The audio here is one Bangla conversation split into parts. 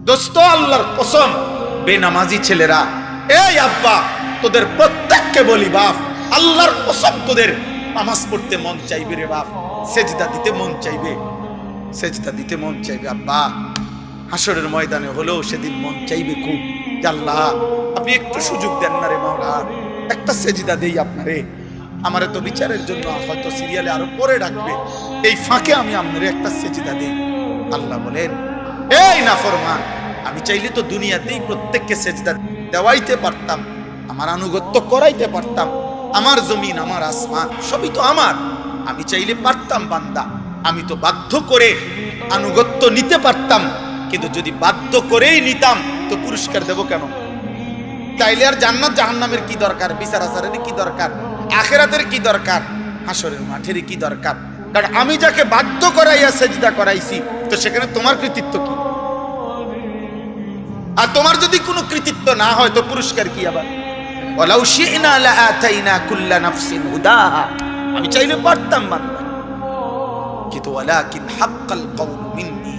দোস্ত আল্লাহর কসম, বেনামাজি ছেলেরা, এই আব্বা তোদের প্রত্যেককে বলি বাপ, আল্লাহর কসম তোদের নামাজ পড়তে মন চাইবে রে বাপ, সেজদা দিতে মন চাইবে, সেজদা দিতে মন চাইবে আব্বা। হাসরের ময়দানে হলেও সেদিন মন চাইবে খুব, যে আল্লাহ আপনি একটু সুযোগ দেন না রে মাওলা, একটা সেজদা দেই আপনারে। আমারে তো বিচারের জন্য হয়তো সিরিয়ালে আরো পরে ডাকবে, এই ফাঁকে আমি আপনারে একটা সেজদা দেই। আল্লাহ বলেন, এই নাফরমান, আমি চাইলে তো দুনিয়াতেই প্রত্যেককে সেজদা দেওয়াইতে পারতাম, আমার আনুগত্য করাইতে পারতাম, আমার জমিন আমার আসমান সবই তো আমার, আমি চাইলে পারতাম বান্দা, আমি তো বাধ্য করে আনুগত্য নিতে পারতাম, কিন্তু যদি বাধ্য করেই নিতাম তো পুরস্কার দেব কেন? তাইলে আর জান্নাত জাহান্নামের কি দরকার, বিচার আচারের কি দরকার, আখিরাতের কি দরকার, হাসরের মাঠের কি দরকার? কারণ আমি যাকে বাধ্য করাইয়া সেজদা করাইছি, তো সেখানে তোমার কৃতিত্ব কি? আর তোমার যদি কোনো কৃতিত্ব না হয় তো পুরস্কার কি আবার? ওয়ালাউ শি'না লাআতাইনা কুল্লা নাফসিন হুদাহা, আমি চাইলে পারতাম বান্দা, কিন্তু ওয়ালাকিন হাক্কাল কওলু মিন্নি,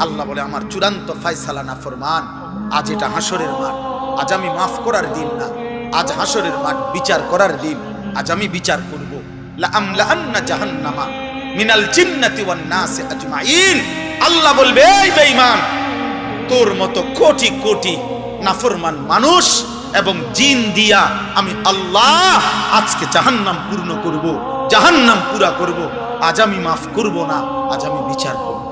আল্লাহ বলে আমার চূড়ান্ত ফয়সালা নাফরমান। আজ এটা হাসরের মাঠ, আজ আমি মাফ করার দিন না, আজ হাসরের মাঠ বিচার করার দিন, আজ আমি বিচার করব। লা আমলাআন্না জাহান্নামা মিনাল জিন্নাতি ওয়ান নাসি আজমাইন, আল্লাহ বলবে এই বেঈমান, তোর মতো কোটি কোটি নাফরমান মানুষ এবং জিন দিয়া আমি আল্লাহ আজকে জাহান্নাম পূর্ণ করব, জাহান্নাম পুরা করব, আজ আমি মাফ করব না, আজ আমি বিচার করব।